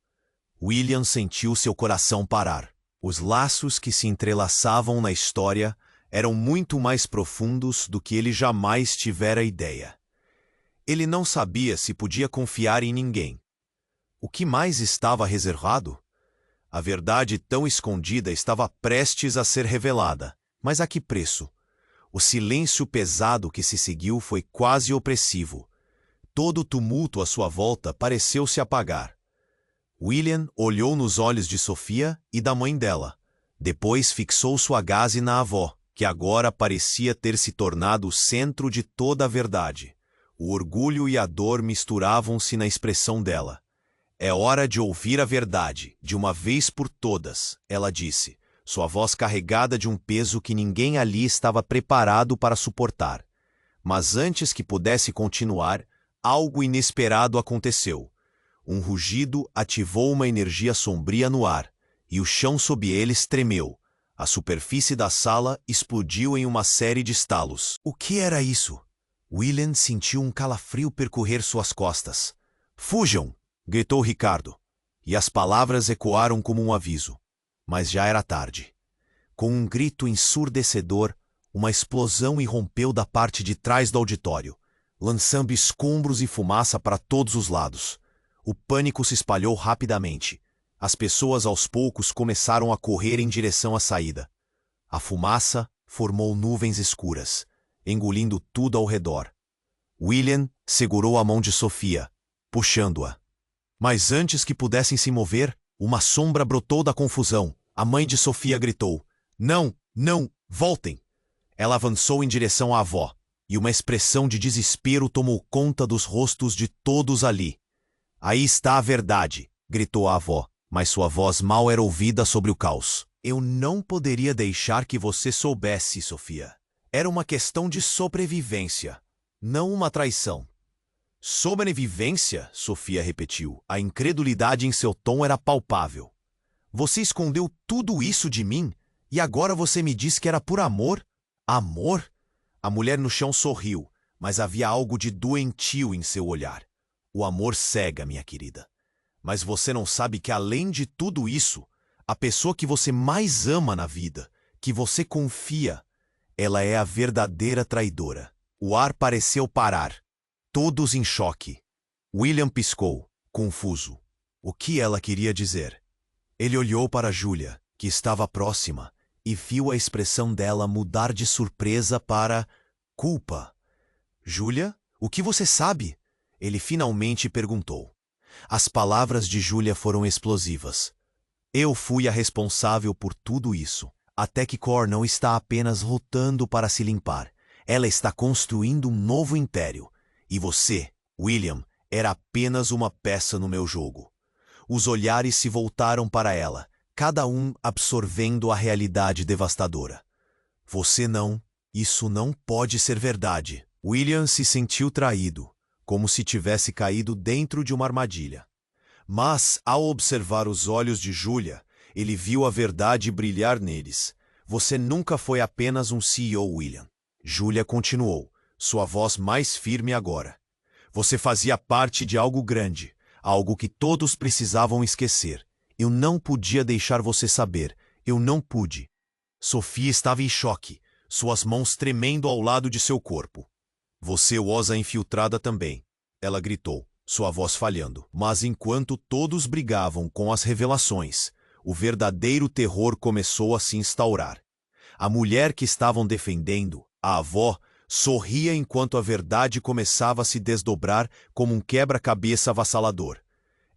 William sentiu seu coração parar. Os laços que se entrelaçavam na história eram muito mais profundos do que ele jamais tivera ideia. Ele não sabia se podia confiar em ninguém. O que mais estava reservado? A verdade tão escondida estava prestes a ser revelada. Mas a que preço? O silêncio pesado que se seguiu foi quase opressivo. Todo o tumulto à sua volta pareceu se apagar. William olhou nos olhos de Sofia e da mãe dela. Depois fixou sua gaze na avó, que agora parecia ter se tornado o centro de toda a verdade. O orgulho e a dor misturavam-se na expressão dela. É hora de ouvir a verdade, de uma vez por todas, ela disse, sua voz carregada de um peso que ninguém ali estava preparado para suportar. Mas antes que pudesse continuar, algo inesperado aconteceu. Um rugido ativou uma energia sombria no ar, e o chão sob eles tremeu. A superfície da sala explodiu em uma série de estalos. O que era isso? William sentiu um calafrio percorrer suas costas. "Fujam!" gritou Ricardo, e as palavras ecoaram como um aviso. Mas já era tarde. Com um grito ensurdecedor, uma explosão irrompeu da parte de trás do auditório, lançando escombros e fumaça para todos os lados. O pânico se espalhou rapidamente. As pessoas aos poucos começaram a correr em direção à saída. A fumaça formou nuvens escuras, engolindo tudo ao redor. William segurou a mão de Sofia, puxando-a. Mas antes que pudessem se mover, uma sombra brotou da confusão. A mãe de Sofia gritou: "Não, não, voltem!" Ela avançou em direção à avó, e uma expressão de desespero tomou conta dos rostos de todos ali. "Aí está a verdade", gritou a avó, mas sua voz mal era ouvida sobre o caos. "Eu não poderia deixar que você soubesse, Sofia. Era uma questão de sobrevivência, não uma traição." "Sobrevivência?" Sofia repetiu. A incredulidade em seu tom era palpável. "Você escondeu tudo isso de mim, e agora você me diz que era por amor?" "Amor?" A mulher no chão sorriu, mas havia algo de doentio em seu olhar. "O amor cega, minha querida. Mas você não sabe que, além de tudo isso, a pessoa que você mais ama na vida, que você confia, ela é a verdadeira traidora." O ar pareceu parar. Todos em choque. William piscou, confuso. O que ela queria dizer? Ele olhou para Júlia, que estava próxima, e viu a expressão dela mudar de surpresa para culpa. "Júlia, o que você sabe?" Ele finalmente perguntou. As palavras de Júlia foram explosivas. "Eu fui a responsável por tudo isso. A TechCore não está apenas lutando para se limpar. Ela está construindo um novo império. E você, William, era apenas uma peça no meu jogo." Os olhares se voltaram para ela, cada um absorvendo a realidade devastadora. "Você não, isso não pode ser verdade." William se sentiu traído, como se tivesse caído dentro de uma armadilha. Mas, ao observar os olhos de Júlia, ele viu a verdade brilhar neles. "Você nunca foi apenas um CEO, William." Júlia continuou, sua voz mais firme agora. "Você fazia parte de algo grande, algo que todos precisavam esquecer. Eu não podia deixar você saber. Eu não pude." Sofia estava em choque, suas mãos tremendo ao lado de seu corpo. "Você osa infiltrada também," ela gritou, sua voz falhando. Mas enquanto todos brigavam com as revelações, o verdadeiro terror começou a se instaurar. A mulher que estavam defendendo, a avó, sorria enquanto a verdade começava a se desdobrar como um quebra-cabeça avassalador.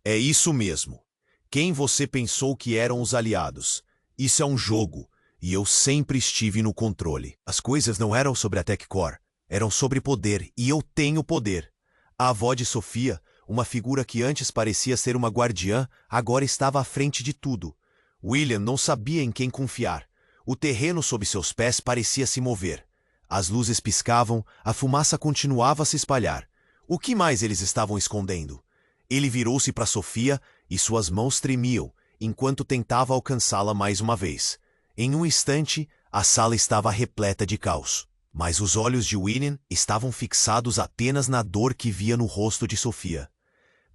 "É isso mesmo. Quem você pensou que eram os aliados? Isso é um jogo, e eu sempre estive no controle. As coisas não eram sobre a TechCore, eram sobre poder, e eu tenho poder." A avó de Sofia, uma figura que antes parecia ser uma guardiã, agora estava à frente de tudo. William não sabia em quem confiar. O terreno sob seus pés parecia se mover. As luzes piscavam, a fumaça continuava a se espalhar. O que mais eles estavam escondendo? Ele virou-se para Sofia e suas mãos tremiam, enquanto tentava alcançá-la mais uma vez. Em um instante, a sala estava repleta de caos. Mas os olhos de William estavam fixados apenas na dor que via no rosto de Sofia.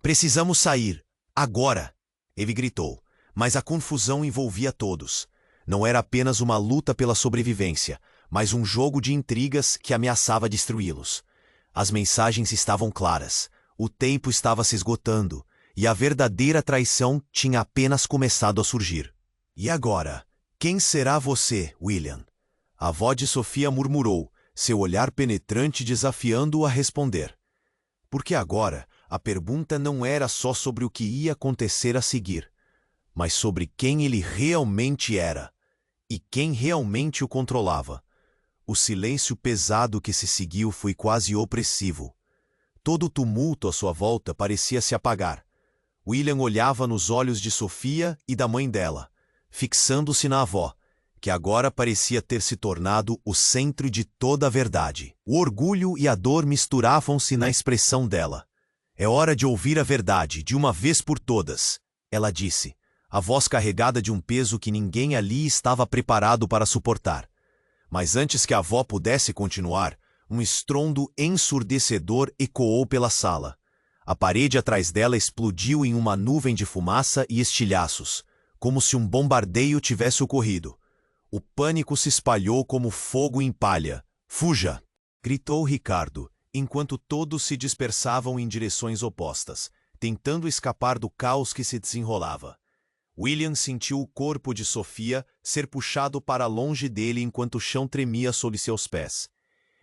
"Precisamos sair. Agora!" Ele gritou, mas a confusão envolvia todos. Não era apenas uma luta pela sobrevivência, mas um jogo de intrigas que ameaçava destruí-los. As mensagens estavam claras, o tempo estava se esgotando, e a verdadeira traição tinha apenas começado a surgir. E agora? Quem será você, William? A avó de Sofia murmurou, seu olhar penetrante desafiando-o a responder. Porque agora a pergunta não era só sobre o que ia acontecer a seguir, mas sobre quem ele realmente era e quem realmente o controlava. O silêncio pesado que se seguiu foi quase opressivo. Todo o tumulto à sua volta parecia se apagar. William olhava nos olhos de Sofia e da mãe dela, fixando-se na avó, que agora parecia ter se tornado o centro de toda a verdade. O orgulho e a dor misturavam-se na expressão dela. É hora de ouvir a verdade, de uma vez por todas, ela disse, a voz carregada de um peso que ninguém ali estava preparado para suportar. Mas antes que a avó pudesse continuar, um estrondo ensurdecedor ecoou pela sala. A parede atrás dela explodiu em uma nuvem de fumaça e estilhaços, como se um bombardeio tivesse ocorrido. O pânico se espalhou como fogo em palha. Fuja! Gritou Ricardo, enquanto todos se dispersavam em direções opostas, tentando escapar do caos que se desenrolava. William sentiu o corpo de Sofia ser puxado para longe dele enquanto o chão tremia sob seus pés.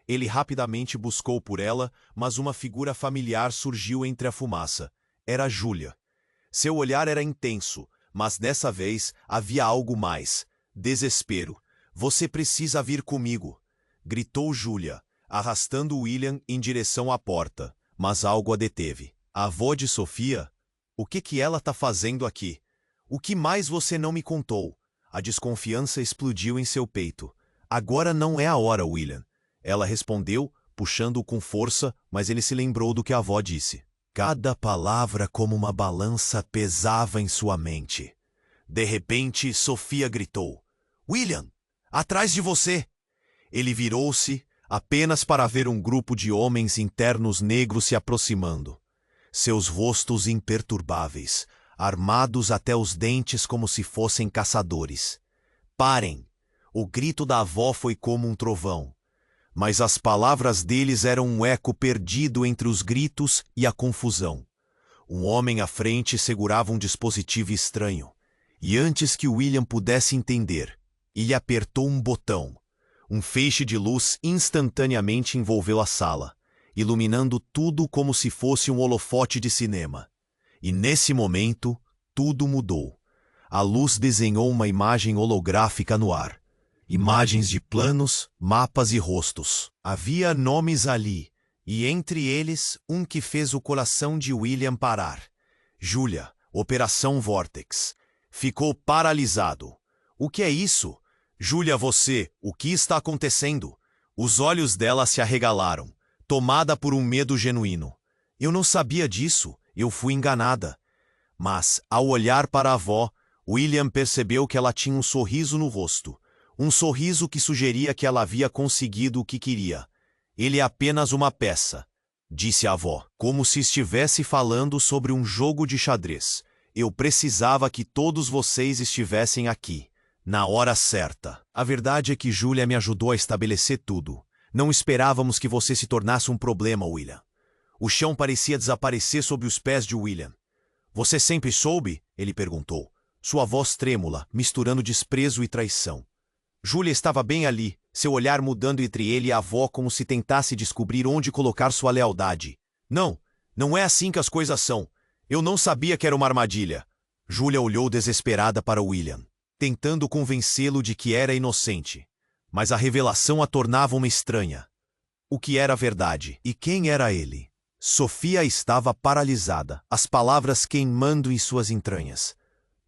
Ele rapidamente buscou por ela, mas uma figura familiar surgiu entre a fumaça. Era Júlia. Seu olhar era intenso, mas dessa vez havia algo mais. Desespero. Você precisa vir comigo, gritou Júlia, arrastando William em direção à porta, mas algo a deteve. A avó de Sofia? O que ela está fazendo aqui? O que mais você não me contou? A desconfiança explodiu em seu peito. Agora não é a hora, William. Ela respondeu, puxando-o com força, mas ele se lembrou do que a avó disse. Cada palavra como uma balança pesava em sua mente. De repente, Sofia gritou. William, atrás de você! Ele virou-se, apenas para ver um grupo de homens internos negros se aproximando. Seus rostos imperturbáveis, armados até os dentes como se fossem caçadores. Parem! O grito da avó foi como um trovão. Mas as palavras deles eram um eco perdido entre os gritos e a confusão. Um homem à frente segurava um dispositivo estranho. E antes que William pudesse entender, ele apertou um botão. Um feixe de luz instantaneamente envolveu a sala, iluminando tudo como se fosse um holofote de cinema. E nesse momento, tudo mudou. A luz desenhou uma imagem holográfica no ar. Imagens de planos, mapas e rostos. Havia nomes ali, e entre eles um que fez o coração de William parar. Júlia, Operação Vortex. Ficou paralisado. O que é isso? Júlia, você, o que está acontecendo? Os olhos dela se arregalaram, tomada por um medo genuíno. Eu não sabia disso, eu fui enganada. Mas, ao olhar para a avó, William percebeu que ela tinha um sorriso no rosto. Um sorriso que sugeria que ela havia conseguido o que queria. Ele é apenas uma peça, disse a avó, como se estivesse falando sobre um jogo de xadrez. Eu precisava que todos vocês estivessem aqui, na hora certa. A verdade é que Júlia me ajudou a estabelecer tudo. Não esperávamos que você se tornasse um problema, William. O chão parecia desaparecer sob os pés de William. Você sempre soube? Ele perguntou, sua voz trêmula, misturando desprezo e traição. Júlia estava bem ali, seu olhar mudando entre ele e a avó como se tentasse descobrir onde colocar sua lealdade. Não, não é assim que as coisas são. Eu não sabia que era uma armadilha. Júlia olhou desesperada para William, tentando convencê-lo de que era inocente. Mas a revelação a tornava uma estranha. O que era verdade? E quem era ele? Sofia estava paralisada, as palavras queimando em suas entranhas.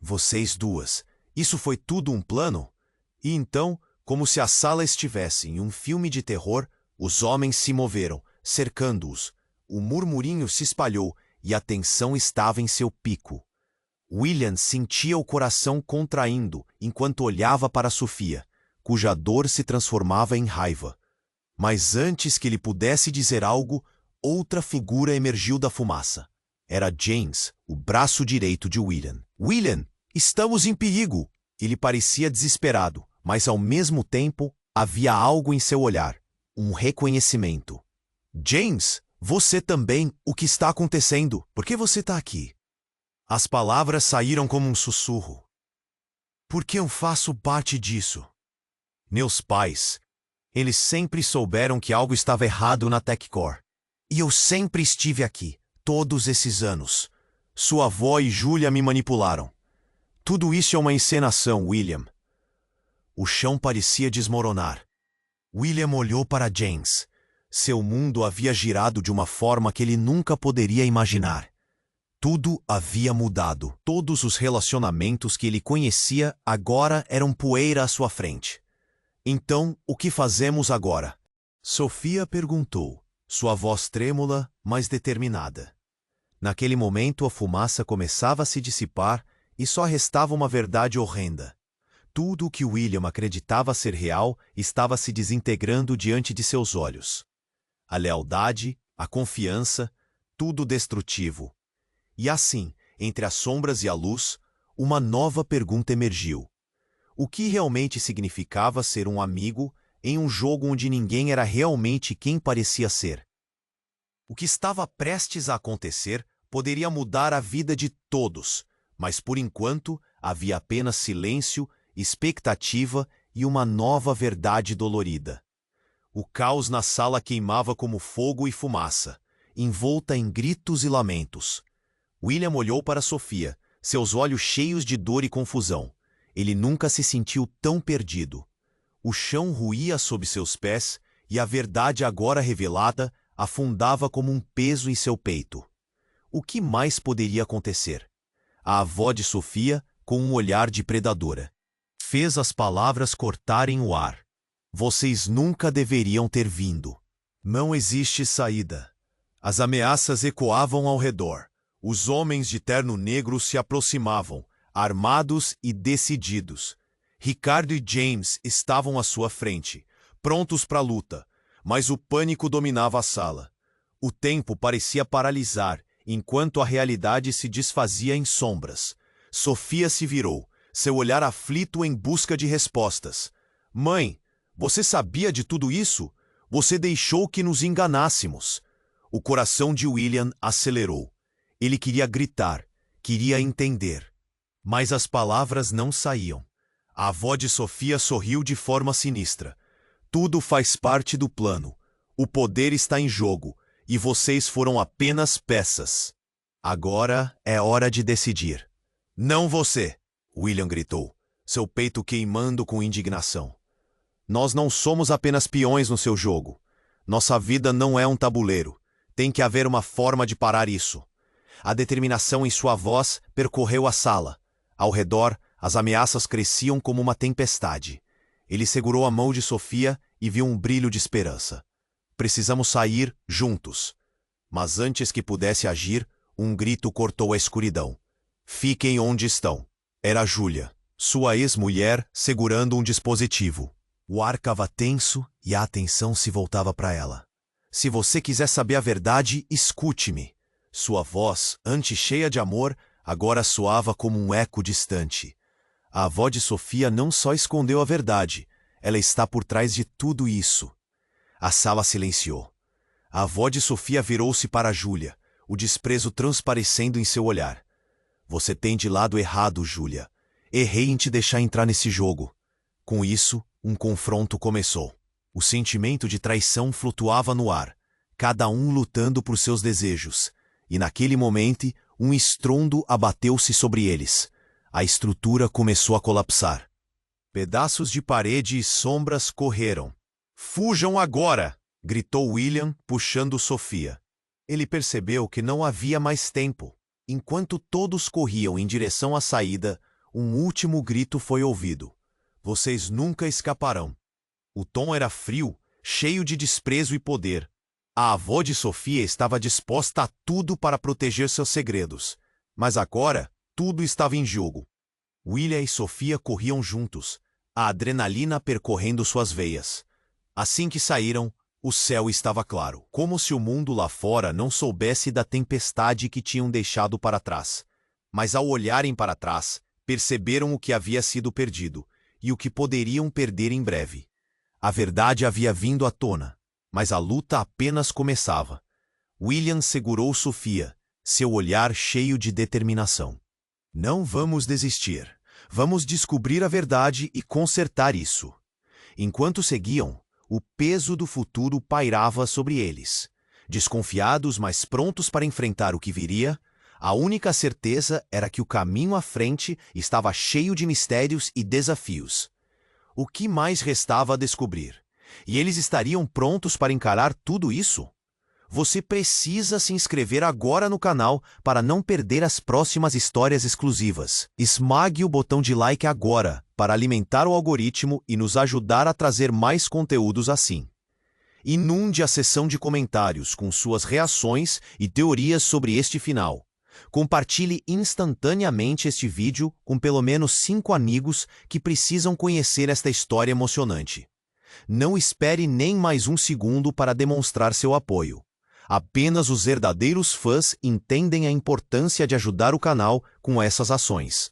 Vocês duas, isso foi tudo um plano? E então, como se a sala estivesse em um filme de terror, os homens se moveram, cercando-os. O murmurinho se espalhou e a tensão estava em seu pico. William sentia o coração contraindo enquanto olhava para Sofia, cuja dor se transformava em raiva. Mas antes que ele pudesse dizer algo, outra figura emergiu da fumaça. Era James, o braço direito de William. William, estamos em perigo! Ele parecia desesperado, mas ao mesmo tempo havia algo em seu olhar, um reconhecimento. James, você também, o que está acontecendo? Por que você está aqui? As palavras saíram como um sussurro. Porque eu faço parte disso. Meus pais, eles sempre souberam que algo estava errado na TechCore. E eu sempre estive aqui, todos esses anos. Sua avó e Julia me manipularam. Tudo isso é uma encenação, William. O chão parecia desmoronar. William olhou para James. Seu mundo havia girado de uma forma que ele nunca poderia imaginar. Tudo havia mudado. Todos os relacionamentos que ele conhecia agora eram poeira à sua frente. Então, o que fazemos agora? Sofia perguntou, sua voz trêmula, mas determinada. Naquele momento, a fumaça começava a se dissipar e só restava uma verdade horrenda. Tudo o que William acreditava ser real estava se desintegrando diante de seus olhos. A lealdade, a confiança, tudo destrutivo. E assim, entre as sombras e a luz, uma nova pergunta emergiu. O que realmente significava ser um amigo em um jogo onde ninguém era realmente quem parecia ser? O que estava prestes a acontecer poderia mudar a vida de todos, mas por enquanto havia apenas silêncio, expectativa e uma nova verdade dolorida. O caos na sala queimava como fogo e fumaça, envolta em gritos e lamentos. William olhou para Sofia, seus olhos cheios de dor e confusão. Ele nunca se sentiu tão perdido. O chão ruía sob seus pés e a verdade agora revelada afundava como um peso em seu peito. O que mais poderia acontecer? A avó de Sofia, com um olhar de predadora, fez as palavras cortarem o ar. Vocês nunca deveriam ter vindo. Não existe saída. As ameaças ecoavam ao redor. Os homens de terno negro se aproximavam, armados e decididos. Ricardo e James estavam à sua frente, prontos para a luta, mas o pânico dominava a sala. O tempo parecia paralisar, enquanto a realidade se desfazia em sombras. Sofia se virou, seu olhar aflito em busca de respostas. Mãe, você sabia de tudo isso? Você deixou que nos enganássemos. O coração de William acelerou. Ele queria gritar, queria entender. Mas as palavras não saíam. A avó de Sofia sorriu de forma sinistra. Tudo faz parte do plano. O poder está em jogo, e vocês foram apenas peças. Agora é hora de decidir. Não você! William gritou, seu peito queimando com indignação. Nós não somos apenas peões no seu jogo. Nossa vida não é um tabuleiro. Tem que haver uma forma de parar isso. A determinação em sua voz percorreu a sala. Ao redor, as ameaças cresciam como uma tempestade. Ele segurou a mão de Sofia e viu um brilho de esperança. Precisamos sair juntos. Mas antes que pudesse agir, um grito cortou a escuridão. Fiquem onde estão. Era Julia, sua ex-mulher, segurando um dispositivo. O ar estava tenso e a atenção se voltava para ela. Se você quiser saber a verdade, escute-me. Sua voz, antes cheia de amor, agora soava como um eco distante. A avó de Sofia não só escondeu a verdade, ela está por trás de tudo isso. A sala silenciou. A avó de Sofia virou-se para Julia, o desprezo transparecendo em seu olhar. Você tem de lado errado, Julia. Errei em te deixar entrar nesse jogo. Com isso, um confronto começou. O sentimento de traição flutuava no ar, cada um lutando por seus desejos. E naquele momento, um estrondo abateu-se sobre eles. A estrutura começou a colapsar. Pedaços de parede e sombras correram. Fujam agora! Gritou William, puxando Sofia. Ele percebeu que não havia mais tempo. Enquanto todos corriam em direção à saída, um último grito foi ouvido. Vocês nunca escaparão. O tom era frio, cheio de desprezo e poder. A avó de Sofia estava disposta a tudo para proteger seus segredos. Mas agora, tudo estava em jogo. William e Sofia corriam juntos, a adrenalina percorrendo suas veias. Assim que saíram, o céu estava claro, como se o mundo lá fora não soubesse da tempestade que tinham deixado para trás. Mas ao olharem para trás, perceberam o que havia sido perdido e o que poderiam perder em breve. A verdade havia vindo à tona, mas a luta apenas começava. William segurou Sofia, seu olhar cheio de determinação. Não vamos desistir. Vamos descobrir a verdade e consertar isso. Enquanto seguiam, o peso do futuro pairava sobre eles. Desconfiados, mas prontos para enfrentar o que viria, a única certeza era que o caminho à frente estava cheio de mistérios e desafios. O que mais restava a descobrir? E eles estariam prontos para encarar tudo isso? Você precisa se inscrever agora no canal para não perder as próximas histórias exclusivas. Esmague o botão de like agora para alimentar o algoritmo e nos ajudar a trazer mais conteúdos assim. Inunde a seção de comentários com suas reações e teorias sobre este final. Compartilhe instantaneamente este vídeo com pelo menos 5 amigos que precisam conhecer esta história emocionante. Não espere nem mais um segundo para demonstrar seu apoio. Apenas os verdadeiros fãs entendem a importância de ajudar o canal com essas ações.